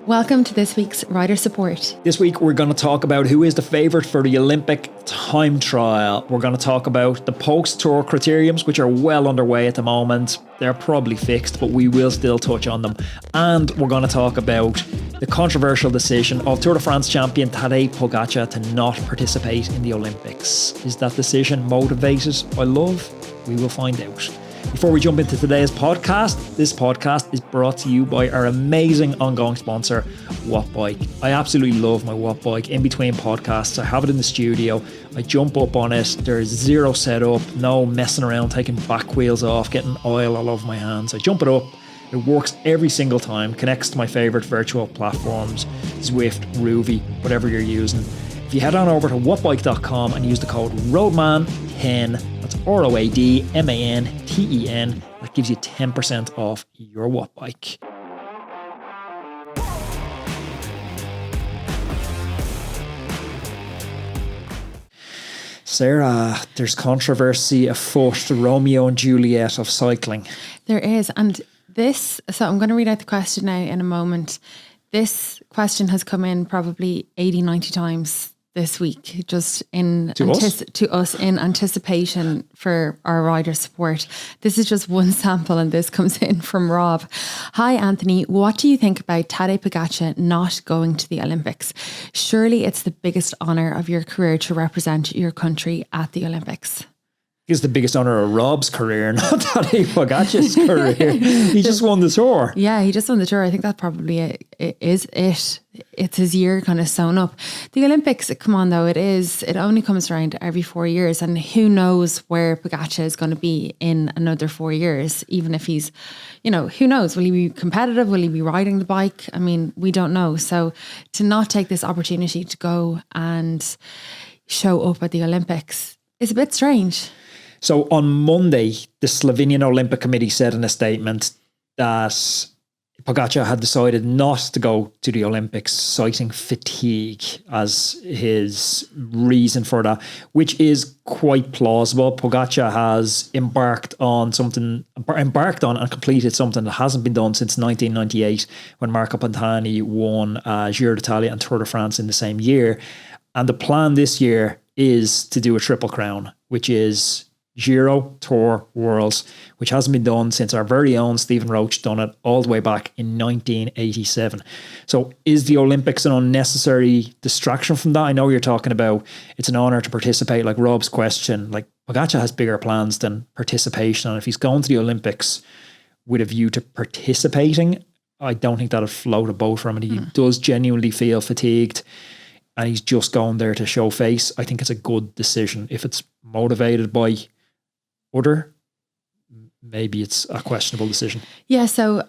Welcome to this week's Rider Support. This week we're going to talk about who is the favourite for the Olympic time trial. We're going to talk about the post-tour criteriums, which are well underway at the moment. They're probably fixed, but we will still touch on them. And we're going to talk about the controversial decision of Tour de France champion Tadej Pogacar to not participate in the Olympics. Is that decision motivated by love? We will find out. Before we jump into today's podcast, this podcast is brought to you by our amazing ongoing sponsor, Wattbike. I absolutely love my Wattbike. In between podcasts, I have it in the studio. I jump up on it. There's zero setup, no messing around, taking back wheels off, getting oil all over my hands. I jump it up. It works every single time, connects to my favourite virtual platforms, Zwift, Ruby, whatever you're using. If you head on over to wattbike.com and use the code ROADMAN10, that's ROADMANTEN, that gives you 10% off your Wattbike. Sarah, there's controversy afoot, the Romeo and Juliet of cycling. There is, and so I'm going to read out the question now in a moment. This question has come in probably 80, 90 times this week, just to us in anticipation for our rider support. This is just one sample, and this comes in from Rob. Hi Anthony, what do you think about Tadej Pogacar not going to the Olympics? Surely it's the biggest honour of your career to represent your country at the Olympics. It's the biggest honour of Rob's career, not Tadej Pogacar's career. He just won the Tour. Yeah, he just won the Tour. I think that probably is it. It's his year kind of sewn up. The Olympics, come on though, it only comes around every 4 years, and who knows where Pogacar is going to be in another 4 years, even if he's, who knows, will he be competitive? Will he be riding the bike? I mean, we don't know. So to not take this opportunity to go and show up at the Olympics is a bit strange. So on Monday, the Slovenian Olympic Committee said in a statement that Pogacar had decided not to go to the Olympics, citing fatigue as his reason for that, which is quite plausible. Pogacar has embarked on and completed something that hasn't been done since 1998, when Marco Pantani won Giro d'Italia and Tour de France in the same year. And the plan this year is to do a triple crown, which is Giro, Tour, Worlds, which hasn't been done since our very own Stephen Roach done it all the way back in 1987. So is the Olympics an unnecessary distraction from that? I know you're talking about it's an honour to participate, like Rob's question. Like, Pogacar has bigger plans than participation, and if he's going to the Olympics with a view to participating, I don't think that'll float a boat for him, and he does genuinely feel fatigued, and he's just going there to show face. I think it's a good decision. If it's motivated by maybe it's a questionable decision. Yeah, so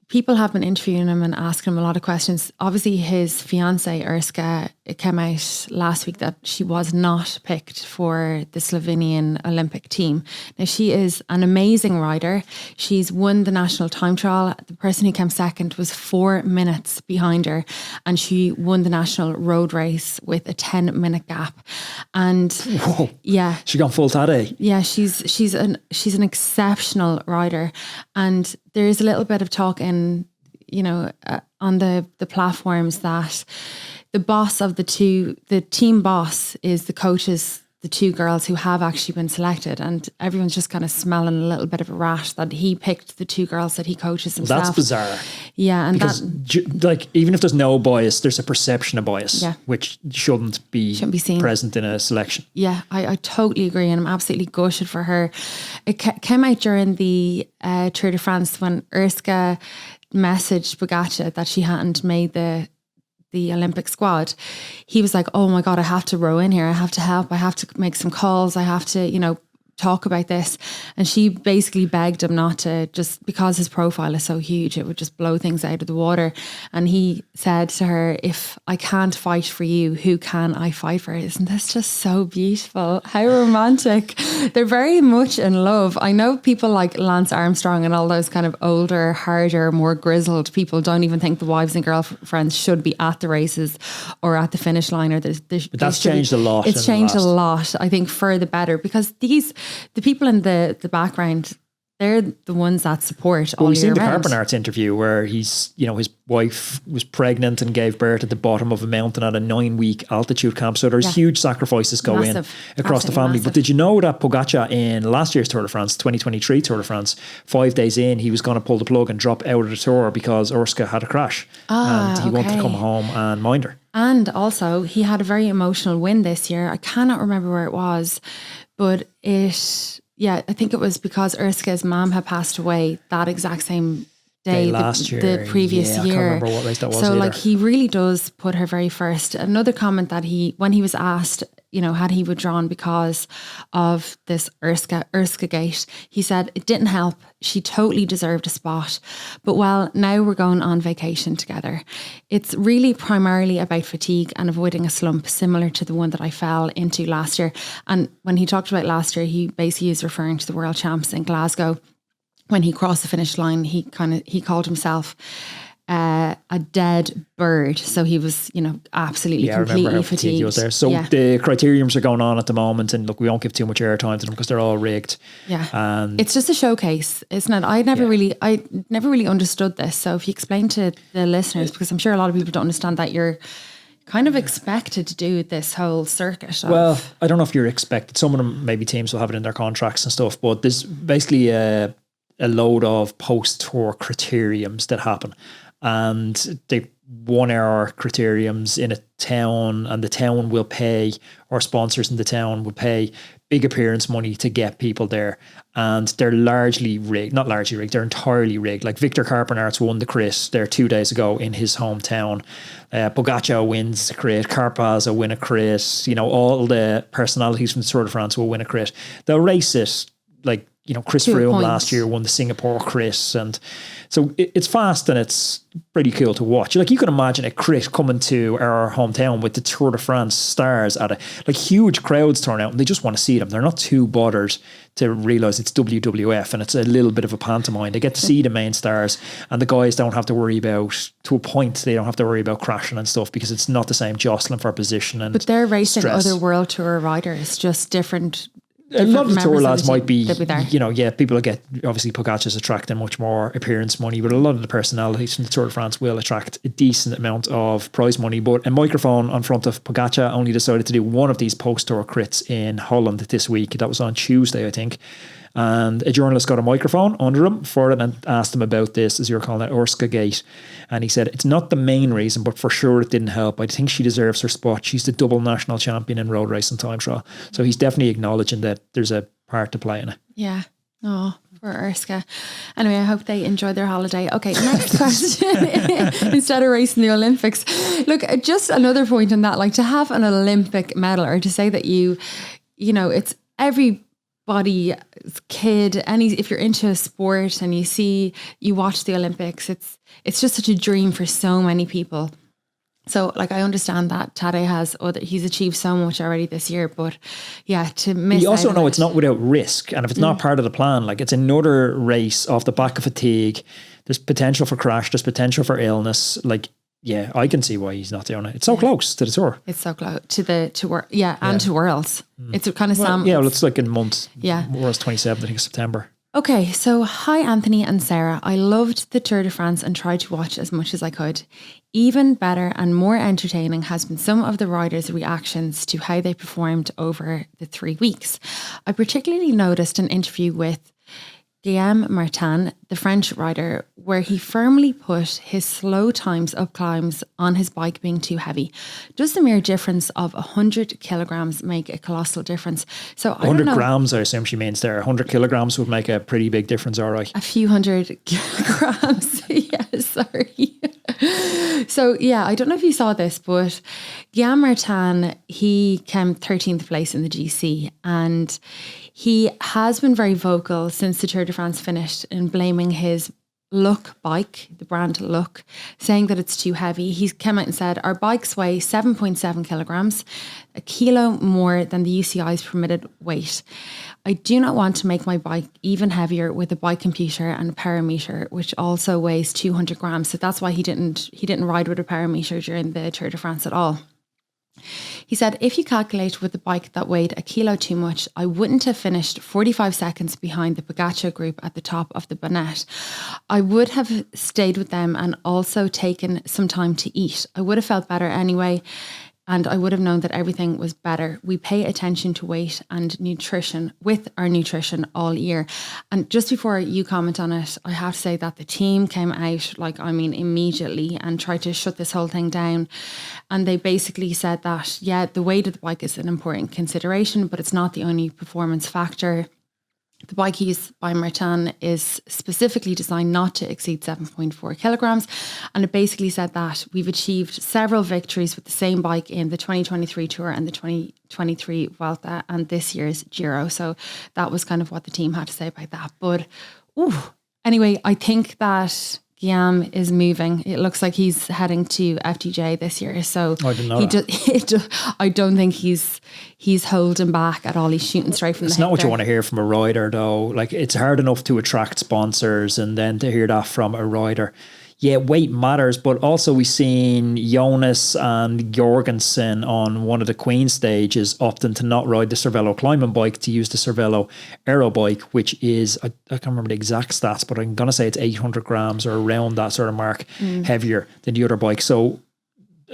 people have been interviewing him and asking him a lot of questions. Obviously, his fiancée, Urska, it came out last week that she was not picked for the Slovenian Olympic team. Now, she is an amazing rider. She's won the national time trial. The person who came second was 4 minutes behind her, and she won the national road race with a 10-minute gap. And whoa, yeah, she gone full Tadej. Yeah, she's an exceptional rider, and there is a little bit of talk in on the platforms that the boss of the team boss is the coaches, the two girls who have actually been selected, and everyone's just kind of smelling a little bit of a rat that he picked the two girls that he coaches himself. That's bizarre. Yeah, and because even if there's no bias, there's a perception of bias, which shouldn't be seen, present in a selection. Yeah, I totally agree, and I'm absolutely gutted for her. It came out during the Tour de France when Urska messaged Pogacar that she hadn't made the Olympic squad. He was like, oh my God, I have to row in here. I have to help. I have to make some calls. I have to, talk about this. And she basically begged him not to, just because his profile is so huge, it would just blow things out of the water. And he said to her, if I can't fight for you, who can I fight for? Isn't this just so beautiful? How romantic. They're very much in love. I know people like Lance Armstrong and all those kind of older, harder, more grizzled people don't even think the wives and girlfriends should be at the races or at the finish line. But that's changed a lot. It's changed a lot, I think, for the better, because the people in the background, they're the ones that support all We've year seen the round. Carpenarts interview where his wife was pregnant and gave birth at the bottom of a mountain at a 9-week altitude camp. So there's huge sacrifices go Massive. in across the family. Massive. But did you know that Pogacar in last year's Tour de France, 2023 Tour de France, 5 days in, he was going to pull the plug and drop out of the tour because Urska had a crash and he wanted to come home and mind her. And also, he had a very emotional win this year. I cannot remember where it was, but I think it was because Urska's mom had passed away that exact same day last year. The previous year. I can't remember what race that was So either. like he really does put her very first. Another comment that when he was asked, had he withdrawn because of this Urska gate, he said it didn't help. She totally deserved a spot. But now we're going on vacation together. It's really primarily about fatigue and avoiding a slump similar to the one that I fell into last year. And when he talked about last year, he basically is referring to the world champs in Glasgow. When he crossed the finish line, he called himself a dead bird. So he was, absolutely completely fatigued. He was there. So the criteriums are going on at the moment, and look, we won't give too much airtime to them because they're all rigged. Yeah, and it's just a showcase, isn't it? I never really understood this. So if you explain to the listeners, because I'm sure a lot of people don't understand that you're kind of expected to do this whole circuit. Well, I don't know if you're expected. Some of them, maybe teams will have it in their contracts and stuff, but there's basically a load of post-tour criteriums that happen. And they 1 hour criteriums in a town, and the town will pay, or sponsors in the town will pay big appearance money to get people there. And they're largely rigged, not largely rigged, they're entirely rigged. Like Victor Carpenarts won the crit there 2 days ago in his hometown. Pogacar wins the crit, Carpaz will win a crit, all the personalities from the Tour de France will win a crit. They'll race it like, Chris Froome last year won the Singapore crit, and so it's fast and it's pretty cool to watch. Like you can imagine a crit coming to our hometown with the Tour de France stars at it, like huge crowds turn out and they just want to see them. They're not too bothered to realise it's WWF and it's a little bit of a pantomime. They get to see the main stars, and the guys don't have to worry about, to a point, they don't have to worry about crashing and stuff because it's not the same jostling for position. And but they're racing stress. Other World Tour riders, just different. A lot of the tour lads might be, there. People will get, obviously Pogacar's attracting much more appearance money, but a lot of the personalities from the Tour de France will attract a decent amount of prize money. But a microphone on front of Pogacar only decided to do one of these post-tour crits in Holland this week. That was on Tuesday, I think. And a journalist got a microphone under him for it and asked him about this, as you're calling it, Urska Gate. And he said, it's not the main reason, but for sure it didn't help. I think she deserves her spot. She's the double national champion in road racing time trial. So he's definitely acknowledging that there's a part to play in it. Yeah. Oh, for Urska. Anyway, I hope they enjoy their holiday. Okay, next question. Instead of racing the Olympics. Look, just another point on that, like to have an Olympic medal, or to say that it's everybody's kid, if you're into a sport and you watch the Olympics, it's just such a dream for so many people. So like I understand that Tadej he's achieved so much already this year, but to miss. You also know it's not without risk, and if it's not part of the plan, like it's another race off the back of fatigue. There's potential for crash. There's potential for illness. Like. Yeah, I can see why he's not doing it. It's so close to the tour. It's so close and to Worlds. It's a kind of it's like in a month. Yeah, Worlds 27th, I think, September. Okay, so hi Anthony and Sarah. I loved the Tour de France and tried to watch as much as I could. Even better and more entertaining has been some of the riders' reactions to how they performed over the 3 weeks. I particularly noticed an interview with Guillaume Martin, the French rider, where he firmly put his slow times up climbs on his bike being too heavy. Does the mere difference of 100 kilograms make a colossal difference? So 100 grams, I assume she means there. 100 kilograms would make a pretty big difference, all right. A few hundred kilograms. Yeah, sorry. So I don't know if you saw this, but Guillaume Martin, he came 13th place in the GC, and he has been very vocal since the Tour de France finished in blaming his Look bike, the brand Look, saying that it's too heavy. He came out and said, our bikes weigh 7.7 kilograms, a kilo more than the UCI's permitted weight. I do not want to make my bike even heavier with a bike computer and a parameter, which also weighs 200 grams. So that's why he didn't ride with a parameter during the Tour de France at all. He said, if you calculate with the bike that weighed a kilo too much, I wouldn't have finished 45 seconds behind the Pogacar group at the top of the bonnet. I would have stayed with them and also taken some time to eat. I would have felt better anyway, and I would have known that everything was better. We pay attention to weight and nutrition with our nutrition all year. And just before you comment on it, I have to say that the team came out, immediately and tried to shut this whole thing down. And they basically said that, yeah, the weight of the bike is an important consideration, but it's not the only performance factor. The bike used by Martin is specifically designed not to exceed 7.4 kilograms. And it basically said that we've achieved several victories with the same bike in the 2023 Tour and the 2023 Vuelta and this year's Giro. So that was kind of what the team had to say about that. But anyway, I think that Guillaume is moving. It looks like he's heading to FDJ this year. So I didn't know that. I don't think he's holding back at all. He's shooting straight from the hip. It's not what you want to hear from a rider, though. Like, it's hard enough to attract sponsors, and then to hear that from a rider. Yeah, weight matters, but also we've seen Jonas and Jorgensen on one of the Queen stages opting to not ride the Cervelo climbing bike, to use the Cervelo aero bike, which is, I can't remember the exact stats, but I'm going to say it's 800 grams or around that sort of mark heavier than the other bike. So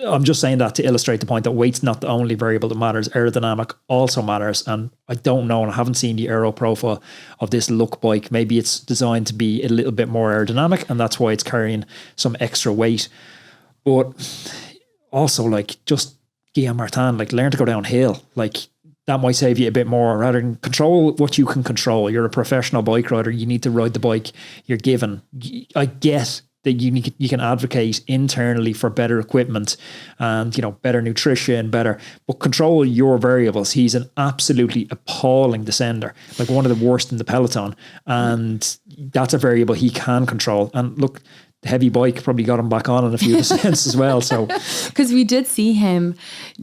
I'm just saying that to illustrate the point that weight's not the only variable that matters. Aerodynamic also matters. And I don't know, and I haven't seen the aero profile of this Look bike. Maybe it's designed to be a little bit more aerodynamic, and that's why it's carrying some extra weight. But also, just Guillaume Martin, learn to go downhill. That might save you a bit more, rather than control what you can control. You're a professional bike rider. You need to ride the bike you're given. I get that you can advocate internally for better equipment and, better nutrition, but control your variables. He's an absolutely appalling descender, one of the worst in the peloton. And that's a variable he can control. And look, the heavy bike probably got him back on in a few descents as well. So, because we did see him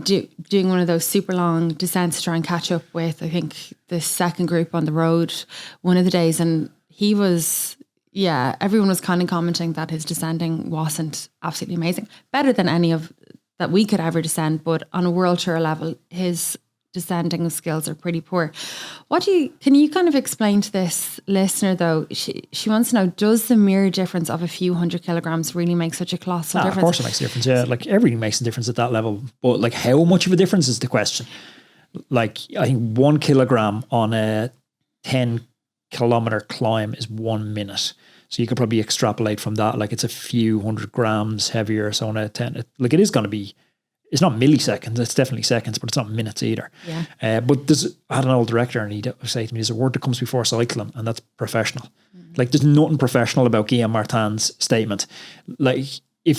doing one of those super long descents to try and catch up with, I think, the second group on the road one of the days. And he was... Yeah, everyone was kind of commenting that his descending wasn't absolutely amazing. Better than any of that we could ever descend, but on a world tour level, his descending skills are pretty poor. Can you kind of explain to this listener though, she wants to know, does the mere difference of a few 100 kilograms really make such a colossal difference? Of course it makes a difference, yeah. Everything makes a difference at that level. But how much of a difference is the question? I think 1 kilogram on a 10-kilometer climb is 1 minute. So you could probably extrapolate from that, it's a few 100 grams heavier. So on a 10, it is going to be, it's not milliseconds, it's definitely seconds, but it's not minutes either. Yeah. But I had an old director, and he'd say to me, there's a word that comes before cycling, and that's professional. There's nothing professional about Guillaume Martin's statement. Like I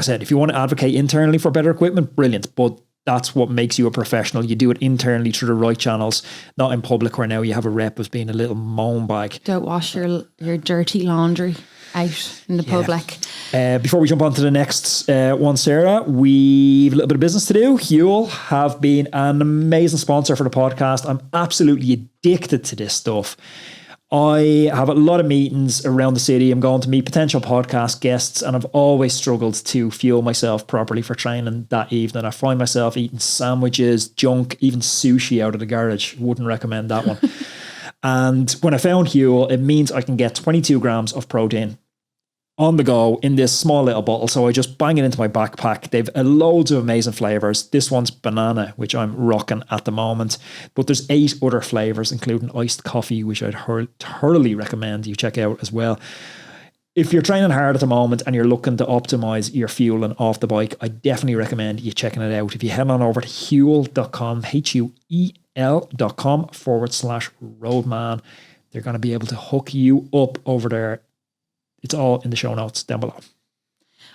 said, if you want to advocate internally for better equipment, brilliant. But that's what makes you a professional. You do it internally through the right channels, not in public where now you have a rep of being a little moan bag. Don't wash your dirty laundry out in the public. Before we jump on to the next one, Sarah, we've a little bit of business to do. Huel have been an amazing sponsor for the podcast. I'm absolutely addicted to this stuff. I have a lot of meetings around the city. I'm going to meet potential podcast guests, and I've always struggled to fuel myself properly for training that evening. I find myself eating sandwiches, junk, even sushi out of the garage. Wouldn't recommend that one. And when I found Huel, it means I can get 22 grams of protein on the go in this small little bottle. So I just bang it into my backpack. They've loads of amazing flavors. This one's banana, which I'm rocking at the moment. But there's 8 other flavors, including iced coffee, which I'd thoroughly recommend you check out as well. If you're training hard at the moment and you're looking to optimize your fueling off the bike, I definitely recommend you checking it out. If you head on over to huel.com, huel.com/roadman, they're going to be able to hook you up over there. It's all in the show notes down below.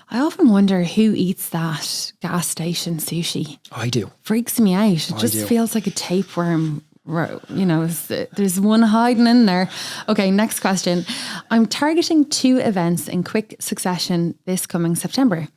I often wonder who eats that gas station sushi. I do. Freaks me out. It just feels like a tapeworm. There's one hiding in there. Okay, next question. I'm targeting 2 events in quick succession this coming September.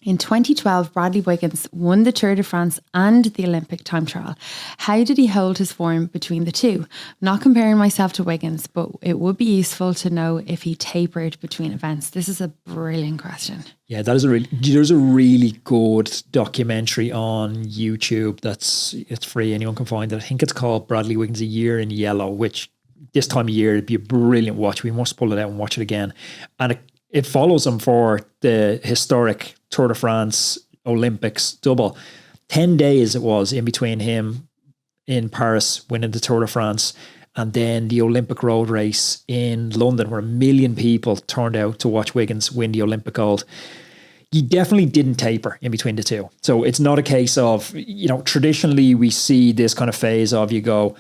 In 2012, Bradley Wiggins won the Tour de France and the Olympic time trial. How did he hold his form between the two? Not comparing myself to Wiggins, but it would be useful to know if he tapered between events. This is a brilliant question. Yeah, there's a really good documentary on YouTube it's free, anyone can find it. I think it's called Bradley Wiggins: A Year in Yellow, which this time of year it'd be a brilliant watch. We must pull it out and watch it again. And it follows him for the historic Tour de France Olympics double. 10 days it was in between him in Paris winning the Tour de France and then the Olympic road race in London, where 1 million people turned out to watch Wiggins win the Olympic gold. He definitely didn't taper in between the two. So it's not a case of, traditionally we see this kind of phase of you go,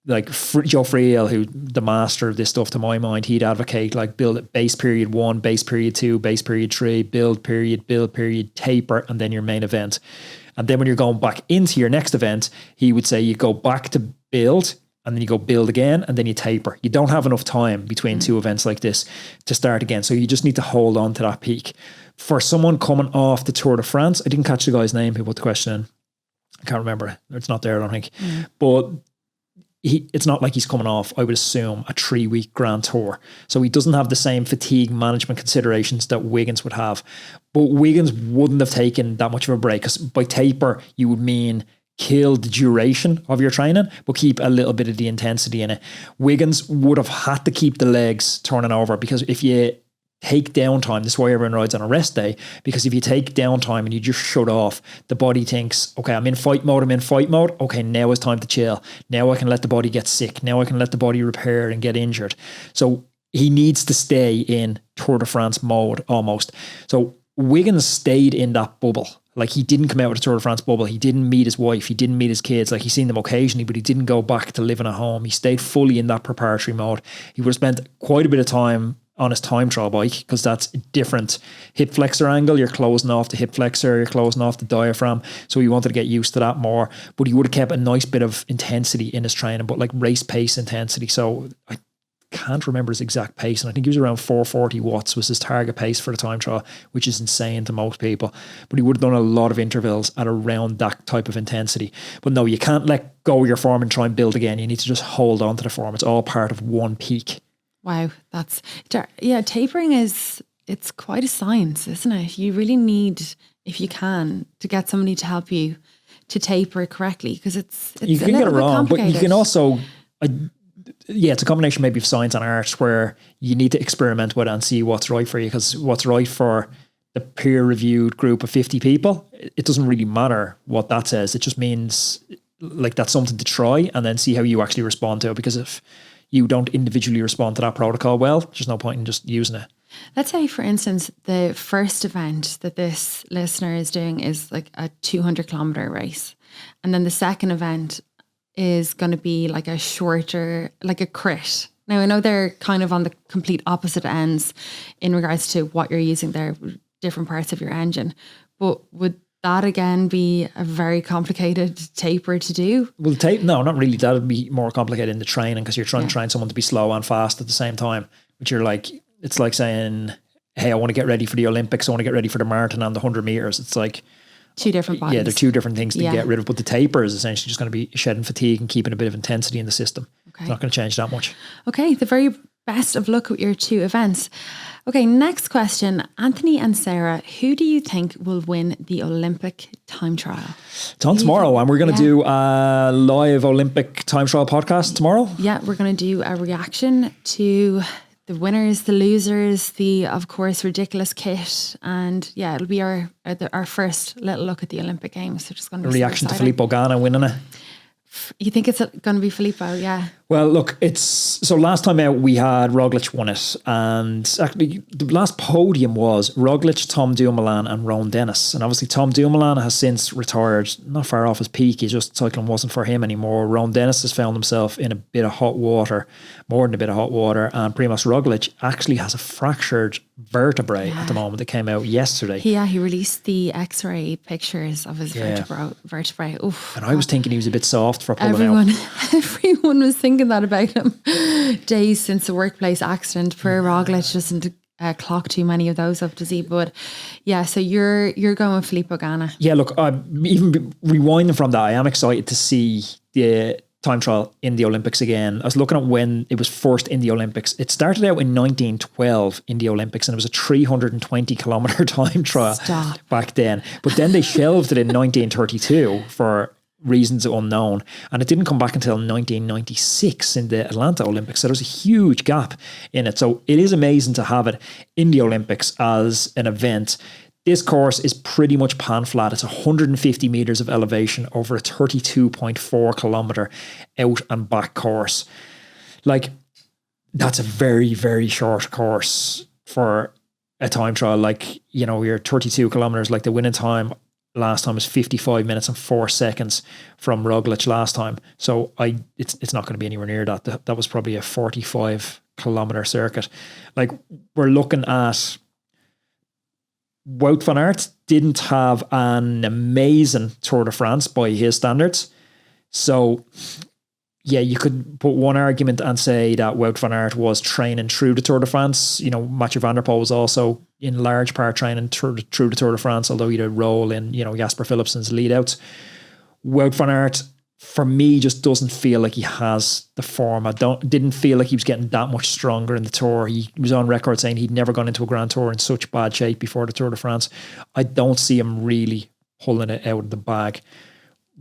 like Joe Friel, who the master of this stuff to my mind, he'd advocate like build base period 1, base period 2, base period 3, build period, taper, and then your main event. And then when you're going back into your next event, he would say you go back to build and then you go build again and then you taper. You don't have enough time between two events like this to start again. So you just need to hold on to that peak. For someone coming off the Tour de France, I didn't catch the guy's name who put the question in. I can't remember. It's not there, I don't think. But it's not like he's coming off, I would assume, a 3-week Grand Tour. So he doesn't have the same fatigue management considerations that Wiggins would have. But Wiggins wouldn't have taken that much of a break, because by taper, you would mean kill the duration of your training, but keep a little bit of the intensity in it. Wiggins would have had to keep the legs turning over, because if you take downtime, this is why everyone rides on a rest day, because if you take downtime and you just shut off, the body thinks, okay, I'm in fight mode. Okay, now it's time to chill. Now I can let the body get sick. Now I can let the body repair and get injured. So he needs to stay in Tour de France mode almost. So Wiggins stayed in that bubble. Like, he didn't come out of the Tour de France bubble. He didn't meet his wife. He didn't meet his kids. Like, he's seen them occasionally, but he didn't go back to living at home. He stayed fully in that preparatory mode. He would have spent quite a bit of time on his time trial bike, because that's a different hip flexor angle. You're closing off the hip flexor, you're closing off the diaphragm. So he wanted to get used to that more, but he would have kept a nice bit of intensity in his training, but like race pace intensity. So I can't remember his exact pace, and I think he was around 440 watts was his target pace for the time trial, which is insane to most people. But he would have done a lot of intervals at around that type of intensity. But no, you can't let go of your form and try and build again. You need to just hold on to the form. It's all part of one peak. Wow, tapering it's quite a science, isn't it? You really need, if you can, to get somebody to help you to taper correctly, because it's you can get it wrong, but you can also, it's a combination maybe of science and art, where you need to experiment with it and see what's right for you, because what's right for the peer-reviewed group of 50 people, it doesn't really matter what that says. It just means like that's something to try and then see how you actually respond to it, because if you don't individually respond to that protocol well, there's no point in just using it. Let's say, for instance, the first event that this listener is doing is like a 200 kilometer race. And then the second event is going to be like a shorter, like a crit. Now, I know they're kind of on the complete opposite ends in regards to what you're using there, different parts of your engine. But would that again be a very complicated taper to do? Well, no, not really. That would be more complicated in the training, because you're trying to train someone to be slow and fast at the same time. But you're like, it's like saying, hey, I want to get ready for the Olympics. I want to get ready for the marathon and the 100 meters. It's like two different bodies. Yeah, they're two different things to get rid of. But the taper is essentially just going to be shedding fatigue and keeping a bit of intensity in the system. Okay. It's not going to change that much. Okay, the very best of luck with your two events. Okay, next question. Anthony and Sarah, who do you think will win the Olympic time trial? It's on tomorrow, and we're going to do a live Olympic time trial podcast tomorrow. Yeah, we're going to do a reaction to the winners, the losers, the, of course, ridiculous kit. And yeah, it'll be our first little look at the Olympic Games. So just going to be reaction to Filippo Ganna winning it. You think it's going to be Filippo? Yeah. Well, look, so last time out we had Roglic won it, and actually the last podium was Roglic, Tom Dumoulin and Rowan Dennis. And obviously Tom Dumoulin has since retired, not far off his peak. He just, cycling wasn't for him anymore. Rowan Dennis has found himself in a bit of hot water, more than a bit of hot water, and Primož Roglic actually has a fractured vertebrae at the moment. It came out yesterday. Yeah, he released the X-ray pictures of his vertebrae. Oof. And I was thinking he was a bit soft for pulling out. Everyone was thinking that about him. Days since the workplace accident, poor Roglic just in clock too many of those up, does he? But yeah, so you're going with Filippo Ganna. Yeah, look, even rewinding from that, I am excited to see the time trial in the Olympics again. I was looking at when it was first in the Olympics. It started out in 1912 in the Olympics, and it was a 320 kilometer time trial back then. But then they shelved it in 1932 for reasons unknown, and it didn't come back until 1996 in the Atlanta Olympics. So there's a huge gap in it. So it is amazing to have it in the Olympics as an event. This course is pretty much pan flat. It's 150 meters of elevation over a 32.4 kilometer out and back course. Like, that's a very, very short course for a time trial. Like, you know, you're 32 kilometers, like the winning time last time was 55 minutes and 4 seconds from Roglic last time. So it's not going to be anywhere near that. That was probably a 45 kilometer circuit. Like, we're looking at Wout van Aert didn't have an amazing Tour de France by his standards. So, yeah, you could put one argument and say that Wout van Aert was training through the Tour de France. You know, Mathieu van der Poel was also in large part training through the Tour de France, although he had a role in, you know, Jasper Philipsen's lead outs. Wout van Aert, for me, just doesn't feel like he has the form. Didn't feel like he was getting that much stronger in the Tour. He was on record saying he'd never gone into a Grand Tour in such bad shape before the Tour de France. I don't see him really pulling it out of the bag.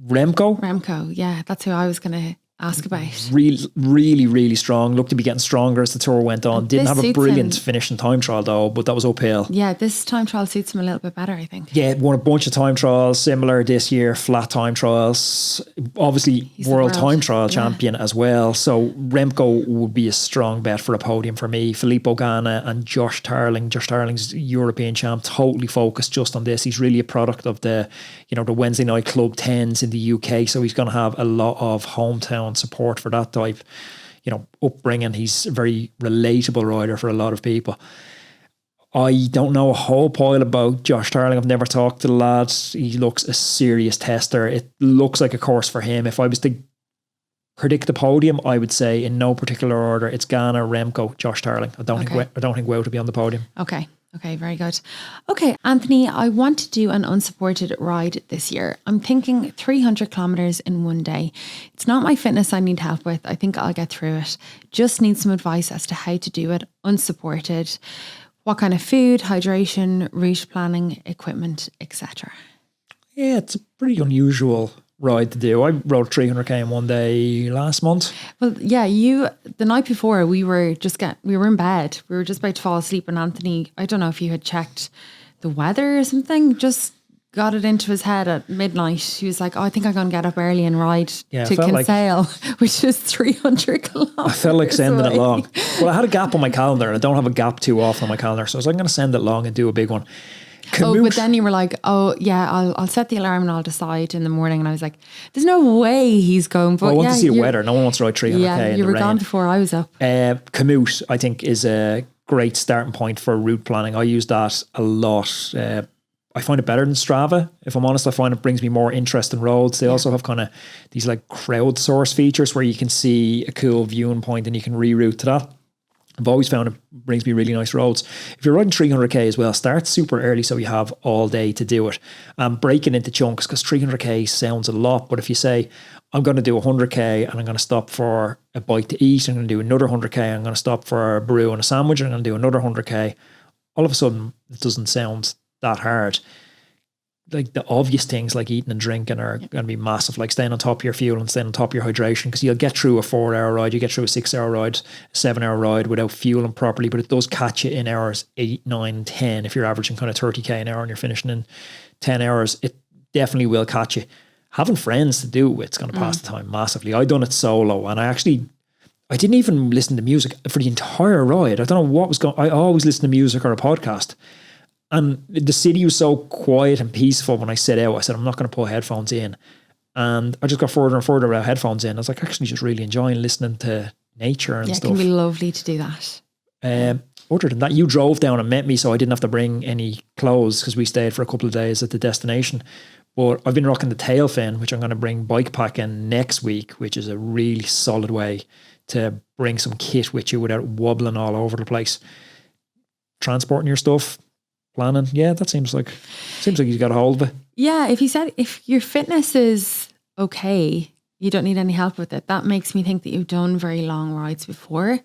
Remco, yeah, that's who I was going to ask about. Really strong. Looked to be getting stronger as the Tour went on. Didn't have a brilliant finishing time trial though, but that was uphill. Yeah, this time trial suits him a little bit better, I think. Yeah, won a bunch of time trials, similar this year, flat time trials. Obviously, world time trial champion as well. So Remco would be a strong bet for a podium for me. Filippo Ganna and Josh Tarling. Josh Tarling's European champ, totally focused just on this. He's really a product of the Wednesday night club 10s in the UK. So he's going to have a lot of hometown support for that type, upbringing. He's a very relatable rider for a lot of people. I don't know a whole pile about Josh Tarling. I've never talked to the lads. He looks a serious tester. It looks like a course for him. If I was to predict the podium, I would say in no particular order, it's Ganna, Remco, Josh Tarling. I don't think Wout to be on the podium. Okay, very good. Okay, Anthony, I want to do an unsupported ride this year. I'm thinking 300 kilometers in one day. It's not my fitness I need help with. I think I'll get through it. Just need some advice as to how to do it unsupported. What kind of food, hydration, route planning, equipment, etc. Yeah, it's a pretty unusual ride to do. I rode 300k in one day last month. Well, yeah, the night before we were in bed. We were just about to fall asleep, and Anthony, I don't know if you had checked the weather or something, just got it into his head at midnight. He was like, I think I'm going to get up early and ride to Kinsale, which is 300 kilometers. I felt like sending it long. Well, I had a gap on my calendar, and I don't have a gap too often on my calendar, so I was like, I'm going to send it long and do a big one. But then you were like, oh yeah, I'll set the alarm and I'll decide in the morning. And I was like, there's no way he's going. But I want to see the weather. No one wants to ride 300k in the rain. Yeah, you were gone before I was up. Commute, I think, is a great starting point for route planning. I use that a lot. I find it better than Strava. If I'm honest, I find it brings me more interest in roads. They also have kind of these like crowdsource features where you can see a cool viewing point and you can reroute to that. I've always found it brings me really nice roads. If you're riding 300k as well, start super early so you have all day to do it. Break it into chunks, because 300k sounds a lot. But if you say, I'm going to do 100k and I'm going to stop for a bite to eat, I'm going to do another 100k, I'm going to stop for a brew and a sandwich, and I'm going to do another 100k, all of a sudden it doesn't sound that hard. Like the obvious things like eating and drinking are going to be massive, like staying on top of your fuel and staying on top of your hydration, because you'll get through a 4-hour ride, you get through a 6-hour ride, a 7-hour ride without fueling properly, but it does catch you in hours 8, 9, 10. If you're averaging kind of 30k an hour and you're finishing in 10 hours, it definitely will catch you. Having friends to do it with, it's going to pass the time massively. I done it solo, and I didn't even listen to music for the entire ride. I don't know what was going on. I always listen to music or a podcast. And the city was so quiet and peaceful when I set out. I said, I'm not going to put headphones in. And I just got further and further without headphones in. I was like, actually just really enjoying listening to nature and stuff. Yeah, it can be lovely to do that. Other than that, you drove down and met me, so I didn't have to bring any clothes because we stayed for a couple of days at the destination. But I've been rocking the tail fin, which I'm going to bring bike pack in next week, which is a really solid way to bring some kit with you without wobbling all over the place. transporting your stuff, planning. Yeah, that seems like he's got a hold of it. Yeah, if your fitness is okay, you don't need any help with it. That makes me think that you've done very long rides before.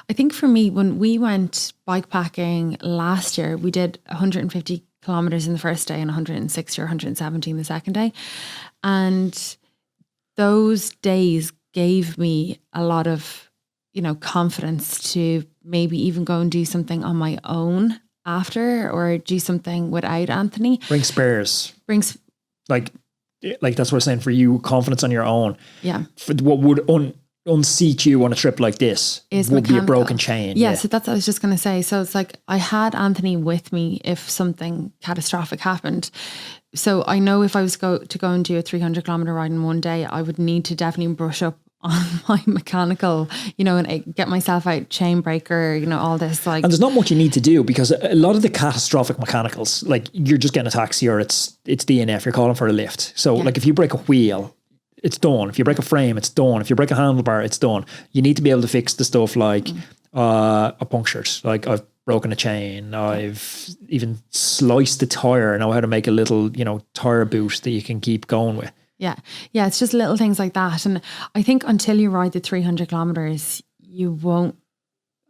I think for me, when we went bike packing last year, we did 150 kilometers in the first day and 160 or 117 the second day. And those days gave me a lot of, confidence to maybe even go and do something on my own after, or do something without Anthony. Bring spares. Like that's what I'm saying, for you, confidence on your own. Yeah. For what would unseat you on a trip like this would be a broken chain. Yeah, so that's what I was just going to say. So it's like I had Anthony with me if something catastrophic happened. So I know if I was to go and do a 300 kilometer ride in one day, I would need to definitely brush up on my mechanical, and get myself out, chain breaker, all this. And there's not much you need to do, because a lot of the catastrophic mechanicals, like you're just getting a taxi or it's DNF, you're calling for a lift. So like if you break a wheel, it's done. If you break a frame, it's done. If you break a handlebar, it's done. You need to be able to fix the stuff like a punctured, like I've broken a chain, I've even sliced the tire, I know how to make a little, tire boot that you can keep going with. Yeah. Yeah. It's just little things like that. And I think until you ride the 300 kilometers, you won't,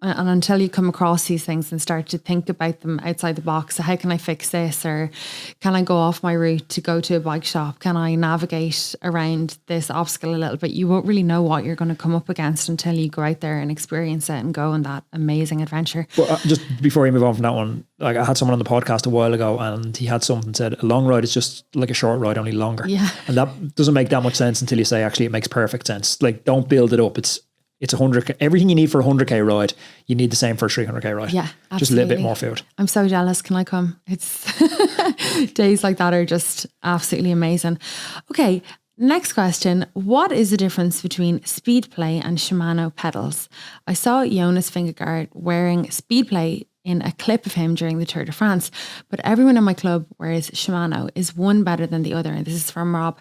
and until you come across these things and start to think about them outside the box. So how can I fix this? Or can I go off my route to go to a bike shop? Can I navigate around this obstacle a little bit? You won't really know what you're going to come up against until you go out there and experience it and go on that amazing adventure. Well, just before you move on from that one, like I had someone on the podcast a while ago and he had something said, a long ride is just like a short ride, only longer. Yeah. And that doesn't make that much sense until you say, actually, it makes perfect sense. Like, don't build it up. It's 100, everything you need for a 100k ride, you need the same for a 300k ride. Yeah, absolutely. Just a little bit more food. I'm so jealous. Can I come? It's days like that are just absolutely amazing. Okay, next question. What is the difference between Speedplay and Shimano pedals? I saw Jonas Vingegaard wearing Speedplay in a clip of him during the Tour de France, but everyone in my club wears Shimano. Is one better than the other? And this is from Rob.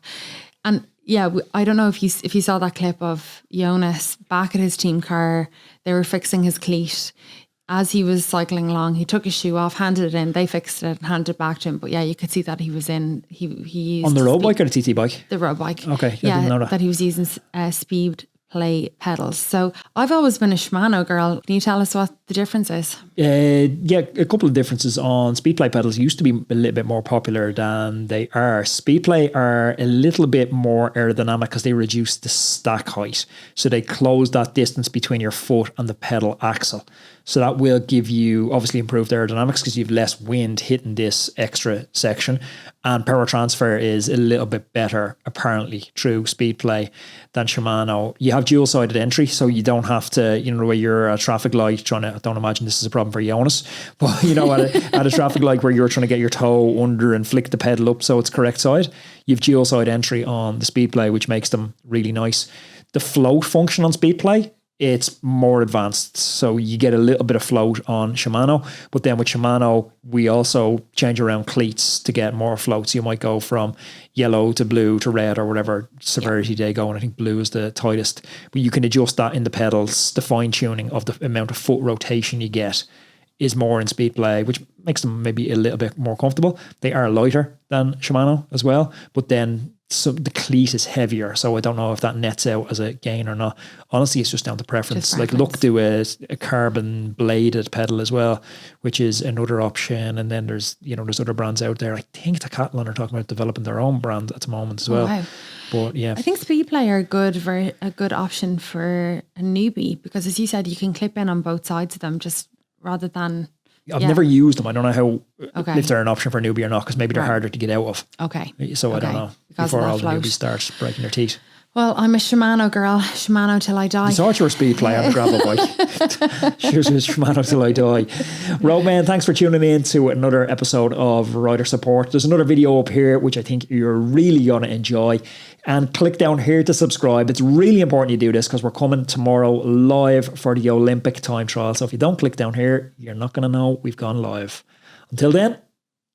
And yeah, I don't know if you saw that clip of Jonas back at his team car. They were fixing his cleat. As he was cycling along, he took his shoe off, handed it in. They fixed it and handed it back to him. But yeah, you could see that he was in. He used on the road bike or the TT bike. The road bike. Okay, yeah, I didn't know that he was using Speedplay pedals. So I've always been a Shimano girl. Can you tell us what the difference is? Yeah, a couple of differences. On Speedplay pedals used to be a little bit more popular than they are. Speedplay are a little bit more aerodynamic because they reduce the stack height. So they close that distance between your foot and the pedal axle. So that will give you obviously improved aerodynamics because you have less wind hitting this extra section. And power transfer is a little bit better, apparently, through Speedplay than Shimano. You have dual-sided entry, so you don't have to, the way you're at a traffic light trying to, I don't imagine this is a problem for Jonas, but at a traffic light where you're trying to get your toe under and flick the pedal up so it's correct side, you have dual-side entry on the Speedplay, which makes them really nice. The float function on Speedplay, it's more advanced. So you get a little bit of float on Shimano, but then with Shimano, we also change around cleats to get more floats. You might go from yellow to blue to red or whatever severity they go. And I think blue is the tightest, but you can adjust that in the pedals. The fine tuning of the amount of foot rotation you get is more in Speedplay, which makes them maybe a little bit more comfortable. They are lighter than Shimano as well, but then so the cleat is heavier, so I don't know if that nets out as a gain or not. Honestly, it's just down to preference. Like look to a carbon bladed pedal as well, which is another option. And then there's other brands out there. I think Decathlon are talking about developing their own brand at the moment as well. Wow. But yeah, I think Speedplay are a good option for a newbie because, as you said, you can clip in on both sides of them, just rather than. I've never used them. I don't know how if they're an option for a newbie or not, because maybe they're harder to get out of. Okay. So I don't know. Because before all the newbies start breaking their teeth. Well, I'm a Shimano girl. Shimano till I die. You thought you were Speedplay on a gravel bike. Cheers to Shimano till I die. Roadman, thanks for tuning in to another episode of Rider Support. There's another video up here, which I think you're really going to enjoy. And click down here to subscribe. It's really important you do this because we're coming tomorrow live for the Olympic time trial. So if you don't click down here, you're not going to know we've gone live. Until then,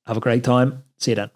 have a great time. See you then.